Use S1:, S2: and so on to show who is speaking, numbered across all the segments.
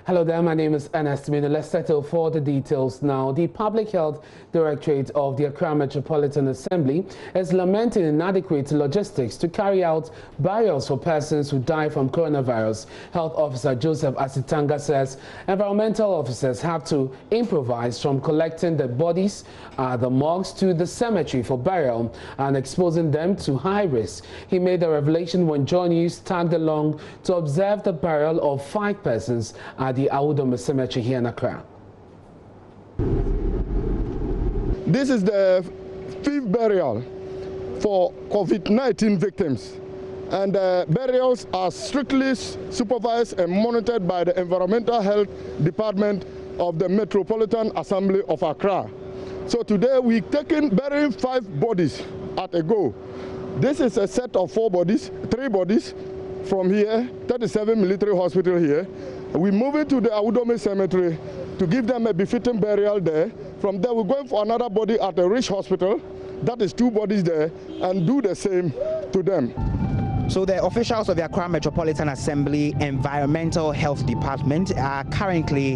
S1: Hello there, my name is Ernest Mino. Let's settle for the details now. The Public Health Directorate of the Accra Metropolitan Assembly is lamenting inadequate logistics to carry out burials for persons who die from coronavirus. Health Officer Joseph Asitanga says environmental officers have to improvise from collecting the bodies at the morgues to the cemetery for burial and exposing them to high risk. He made the revelation when Joy News tagged along to observe the burial of 5 persons at the Awudome Cemetery here in Accra.
S2: This is the 5th burial for COVID-19 victims, and burials are strictly supervised and monitored by the Environmental Health Department of the Metropolitan Assembly of Accra. So today we're burying 5 bodies at a go. This is a set of 3 bodies from here, 37 Military Hospital here. We're moving to the Awudome Cemetery to give them a befitting burial there. From there, we're going for another body at the Rich Hospital. That is 2 bodies there, and do the same to them.
S3: So the officials of the Accra Metropolitan Assembly Environmental Health Department are currently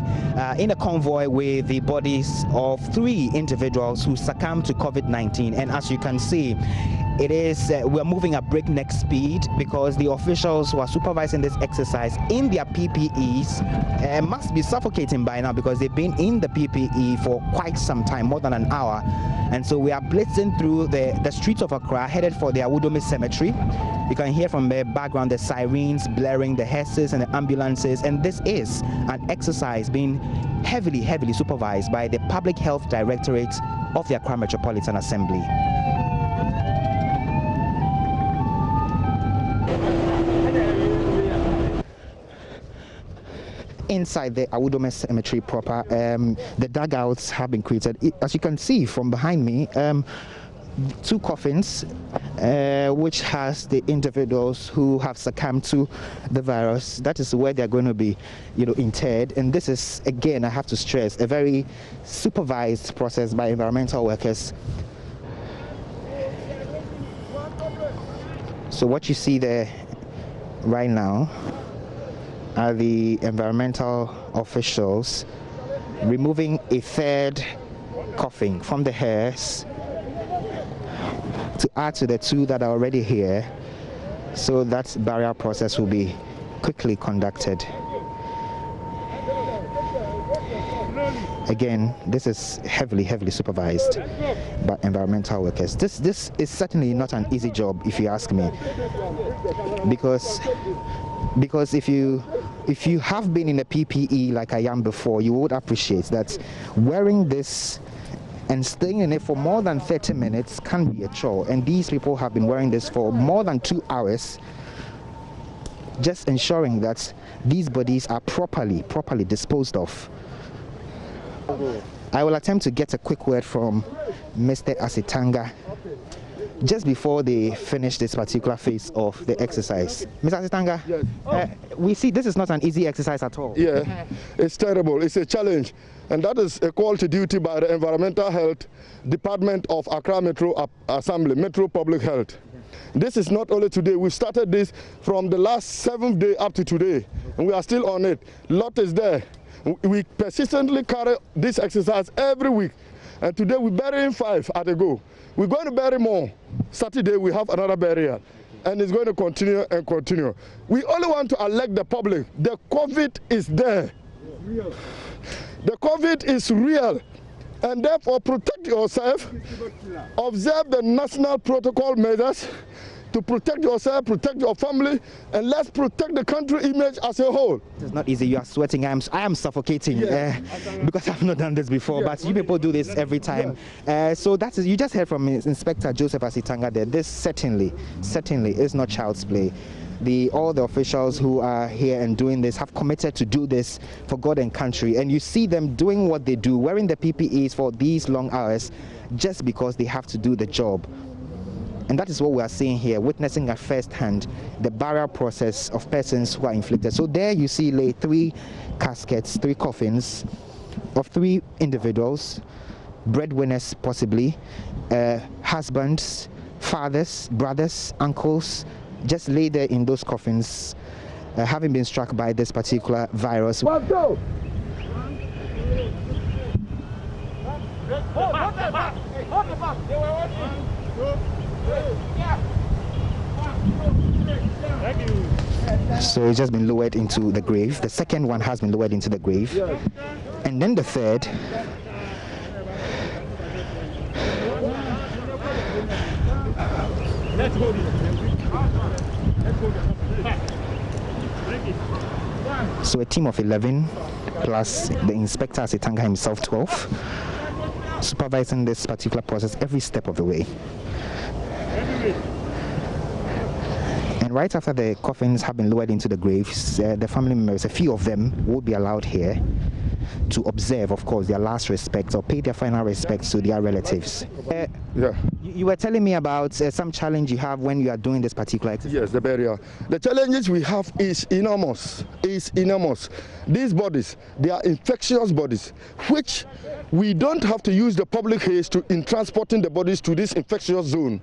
S3: in a convoy with the bodies of 3 individuals who succumbed to COVID-19. And as you can see, it is we're moving at breakneck speed because the officials who are supervising this exercise in their PPEs must be suffocating by now because they've been in the PPE for quite some time, more than an hour. And so we are blitzing through the streets of Accra, headed for the Awudome Cemetery. You can hear from the background the sirens blaring, the hearses and the ambulances, and this is an exercise being heavily supervised by the Public Health Directorate of the Accra Metropolitan Assembly. Inside the Awudome Cemetery proper, the dugouts have been created. As you can see from behind me, 2 coffins which has the individuals who have succumbed to the virus. That is where they're going to be, interred. And this is, again, I have to stress, a very supervised process by environmental workers. So what you see there right now are the environmental officials removing a 3rd coffin from the hearse to add to the 2 that are already here, so that burial process will be quickly conducted. Again, this is heavily supervised by environmental workers. This is certainly not an easy job, if you ask me, because if you have been in a PPE like I am before, you would appreciate that wearing this and staying in it for more than 30 minutes can be a chore. And these people have been wearing this for more than 2 hours, just ensuring that these bodies are properly disposed of. I will attempt to get a quick word from Mr. Asitanga just before they finish this particular phase of the exercise. Mr. Asitanga, yes. We see this is not an easy exercise at all.
S2: Yeah, it's terrible. It's a challenge. And that is a call to duty by the Environmental Health Department of Accra Metro Assembly, Metro Public Health. This is not only today. We started this from the last 7th day up to today, and we are still on it. Lot is there. We persistently carry this exercise every week, and today we're burying 5 at a go. We're going to bury more. Saturday we have another burial, and it's going to continue and continue. We only want to alert the public. The COVID is there. The COVID is real, and therefore protect yourself. Observe the national protocol measures to protect yourself, protect your family, and let's protect the country image as a whole.
S3: It's not easy. You are sweating. I am suffocating because I've not done this before, but you people do this every time. So that's you just heard from Inspector Joseph Asitanga there. This certainly is not child's play. All the officials who are here and doing this have committed to do this for God and country, and you see them doing what they do, wearing the PPEs for these long hours just because they have to do the job. And that is what we are seeing here, witnessing at first hand the burial process of persons who are inflicted. So there you see lay 3 caskets, 3 coffins of 3 individuals, breadwinners possibly, husbands, fathers, brothers, uncles, just lay there in those coffins. having been struck by this particular virus.
S2: Let's go.
S3: So it's just been lowered into the grave. The second one has been lowered into the grave. And then the third. So a team of 11 plus the inspector Asitanga himself 12, supervising this particular process every step of the way. And right after the coffins have been lowered into the graves, the family members, a few of them, will be allowed here to observe, of course, their last respects or pay their final respects to their relatives. You were telling me about some challenge you have when you are doing this particular exercise.
S2: Yes, the burial. The challenges we have is enormous. These bodies, they are infectious bodies, which we don't have to use the public haste in transporting the bodies to this infectious zone.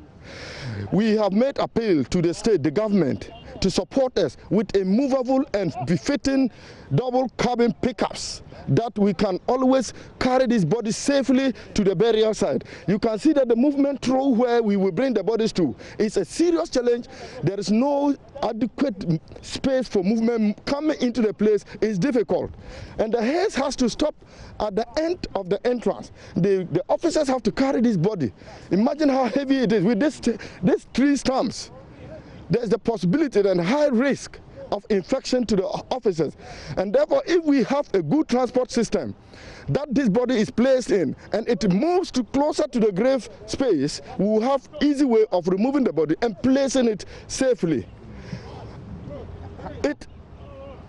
S2: We have made appeal to the state, the government, to support us with a movable and befitting double cabin pickups that we can always carry these bodies safely to the burial site. You can see that the movement through where we will bring the bodies to is a serious challenge. There is no adequate space for movement. Coming into the place is difficult. And the haze has to stop at the end of the entrance. The officers have to carry this body. Imagine how heavy it is with these 3 stumps. There's the possibility and high risk of infection to the officers. And therefore, if we have a good transport system that this body is placed in and it moves to closer to the grave space, we will have easy way of removing the body and placing it safely.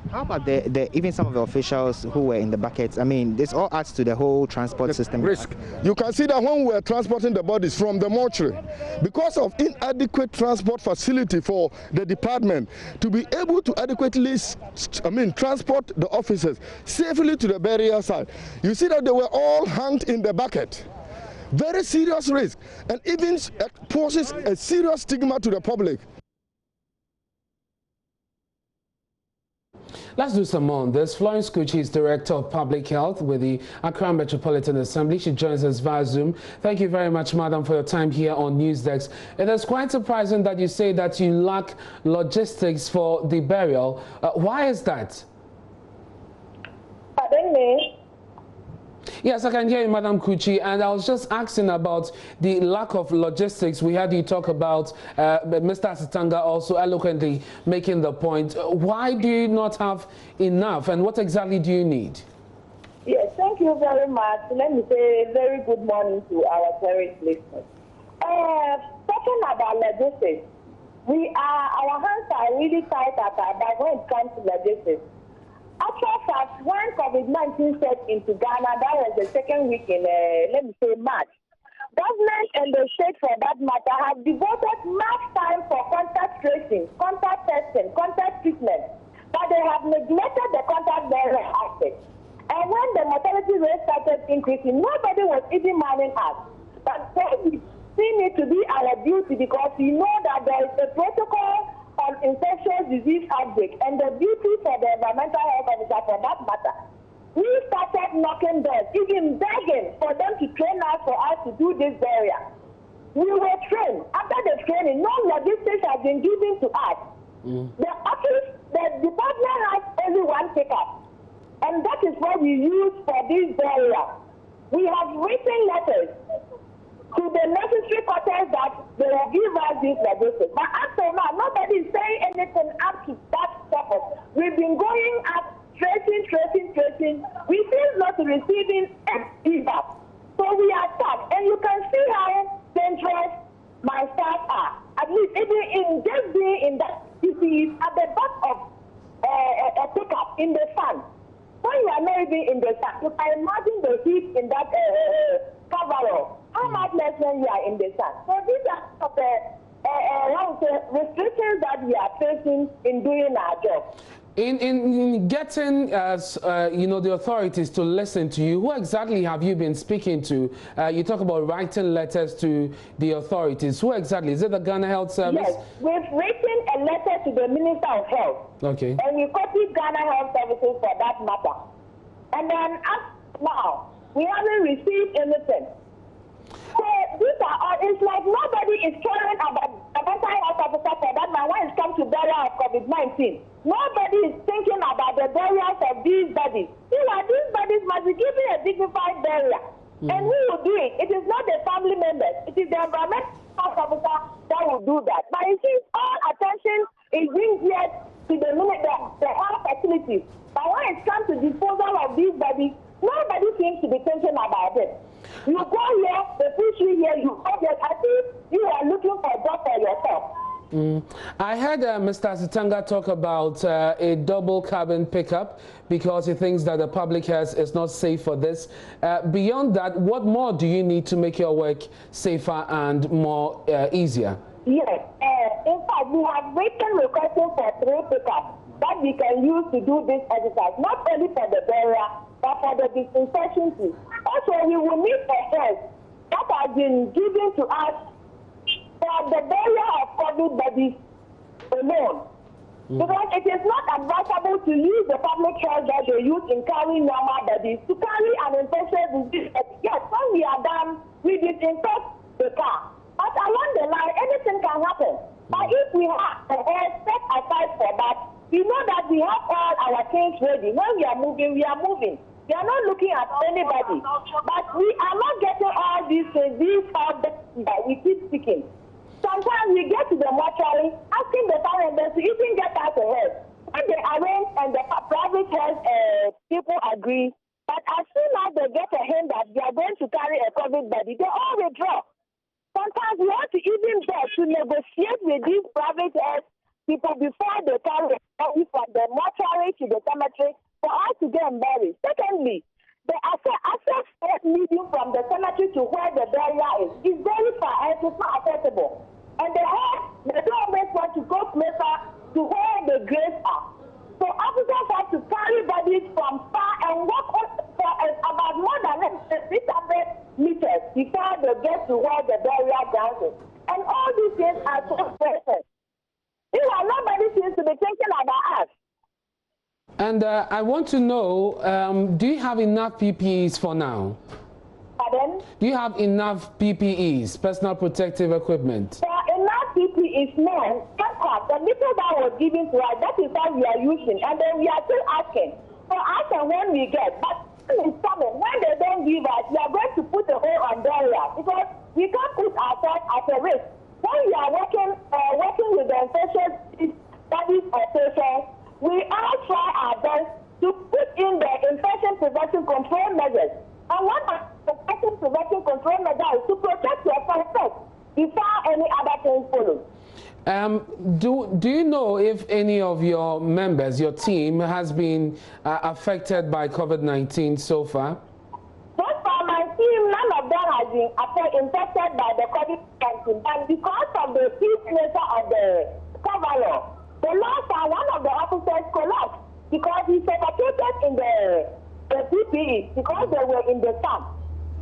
S3: How about even some of the officials who were in the buckets? I mean, this all adds to the whole transport system.
S2: Risk. You can see that when we were transporting the bodies from the mortuary, because of inadequate transport facility for the department to be able to adequately, transport the officers safely to the burial site, you see that they were all hanged in the bucket. Very serious risk, and even poses a serious stigma to the public.
S1: Let's do some more on this. Florence Kuchi is Director of Public Health with the Accra Metropolitan Assembly. She joins us via Zoom. Thank you very much, Madam, for your time here on Newsdesk. It is quite surprising that you say that you lack logistics for the burial. Why is that?
S4: Pardon me?
S1: Yes, I can hear you, Madam Kuchi, and I was just asking about the lack of logistics. We heard you talk about Mr. Asitanga also eloquently making the point. Why do you not have enough, and what exactly do you need?
S4: Yes, thank you very much. Let me say a very good morning to our cherished listeners. Talking about logistics, our hands are really tight at our back when it comes to logistics. Actual fact, when COVID-19 set into Ghana, that was the second week in, March. Government and the state, for that matter, have devoted much time for contact tracing, contact testing, contact treatment, but they have neglected the contact bearer aspect. And when the mortality rate started increasing, nobody was even minding us. But we see it to be our duty because we know that there is a protocol on infectious disease outbreak, and the duty for the environmental health officer for that matter. We started knocking doors, even begging for them to train us for us to do this burial. We were trained. After the training, no logistics has been given to us. The department has only one pickup, and that is what we use for this burial. We have written letters to the necessary quarters that they will give us this logistics. But until now, nobody is saying anything up to that purpose. We've been going up, tracing. We still not receiving any feedback. So we are stuck. And you can see how dangerous my staff are. At least even in just being in that city at the back of a pickup in the sun. When you are not even in the sun, you can imagine the heat in that coverall. How much less when you are in the sun? So these are some of the restrictions that we are facing in doing our job.
S1: In getting, you know, the authorities to listen to you, who exactly have you been speaking to? You talk about writing letters to the authorities. Who exactly? Is it the Ghana Health Service?
S4: Yes, we've written a letter to the Minister of Health.
S1: Okay.
S4: And we copied Ghana Health Services for that matter. And then now, we haven't received anything. So these are all, it's like nobody is caring about the mental health officer for that man when it comes to burial of COVID-19. Nobody is thinking about the burials of these bodies. You know, these bodies must be given a dignified burial. And who will do it? It is not the family members. It is the environmental health officer that will do that. But you see, all attention is being geared to the health facilities. But when it comes to disposal of these bodies, nobody seems to be thinking about it. You go here, they push you here, you go there. I think you are looking for a job for yourself.
S1: I heard Mr. Asitanga talk about a double cabin pickup because he thinks that the public health is not safe for this. Beyond that, what more do you need to make your work safer and more easier?
S4: Yes. In fact, we have written requesting for 3 pickups that we can use to do this exercise, not only for the burial, but for the disinfection too. Also, we will need a head that has been given to us for the burial of COVID bodies alone. Because it is not advisable to use the public health that they use in carrying normal bodies to carry an infectious disease. Yes, when we are done, we disinfect the car. But along the line, anything can happen. But if we have a head set aside for that, we know that we have all our things ready. When we are moving, we are moving. We are not looking at anybody. But we are not getting all these things, these help that we keep seeking. Sometimes we get to the mortuary, asking the family members to even get us ahead. When they arrange and the private health people agree, but as soon as they get a hint that they are going to carry a COVID body, they all withdraw. Sometimes we have to even beg to negotiate with these private health people before they carry the body from the mortuary to the cemetery for us to get buried. Secondly, the access leading from the cemetery to where the burial is very far and it's not accessible. And they don't always want to go closer to where the graves are. So officers have to carry bodies from far and walk for about more than 600 meters before they get to where the burial ground is. And all these things are so precious. You know, nobody seems to be thinking about us.
S1: And I want to know, do you have enough PPEs for now?
S4: Pardon?
S1: Do you have enough PPEs, personal protective equipment?
S4: Enough PPEs, no. The little that was given to us, that is what we are using. And then we are still asking. So ask them when we get. But it's coming. When they don't give us, we are going to put a hold on barrier. Because we can't put ourselves at a risk. When we are working with the infectious studies or patients, we all try our best to put in the infection prevention control measures. And one of the infection prevention control measures is to protect yourself first before any other thing follows.
S1: Do you know if any of your members, your team, has been affected by COVID-19 so far?
S4: So far, my team, none of them has been infected by the COVID-19. And because of the peace nature of the cover-up, the last time one of the officers collapsed because he suffocated in the PPE because they were in the sun.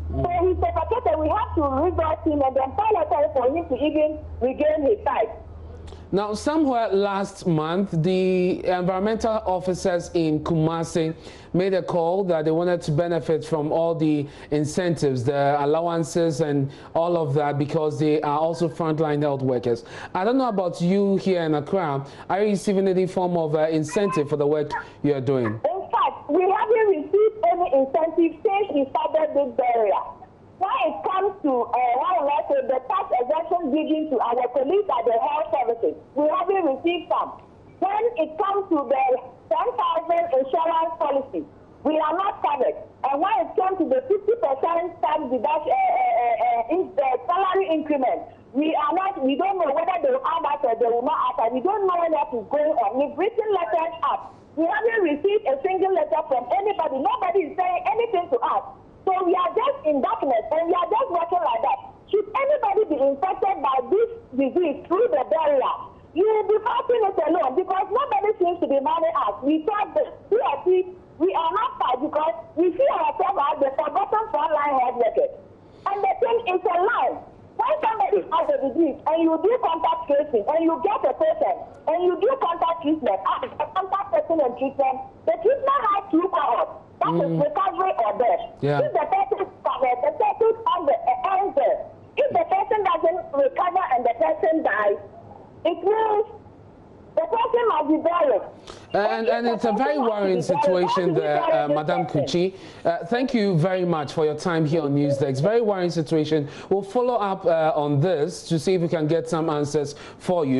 S4: So he suffocated. We have to reverse him and then pilot for him to even regain his sight.
S1: Now, somewhere last month, the environmental officers in Kumasi made a call that they wanted to benefit from all the incentives, the allowances and all of that because they are also frontline health workers. I don't know about you here in Accra. Are you receiving any form of incentive for the work you are doing?
S4: In fact, we haven't received any incentive since we started this barrier. When it comes to the tax exemption given to our colleagues at the health services, we haven't received some. When it comes to the 10,000 insurance policy, we are not covered. And when it comes to the 50% tax deduction, the salary increment, we don't know whether they will add us or they will not add us. We don't know what is going on. We've written letters up. We haven't received a single letter from anybody. Nobody is saying anything to us. So we are just in darkness and we are just working like that. Should anybody be infected by this disease through the barrier, you will be fighting it alone because nobody seems seems to be money out. We thought that we are not fight because we see ourselves as the forgotten frontline health workers. And the thing is a lie. When somebody has a disease and you do contact tracing and you get a patient and you do contact treatment, as a contact person and treatment, the treatment has two cohorts. That is recovery or death.
S1: Yeah.
S4: If the person is covered, the person on the answer. If the person doesn't recover and the person dies, it means the person must be buried.
S1: And it's a very worrying situation there, Madam Kuchi. Thank you very much for your time here on Newsdesk. Very worrying situation. We'll follow up on this to see if we can get some answers for you.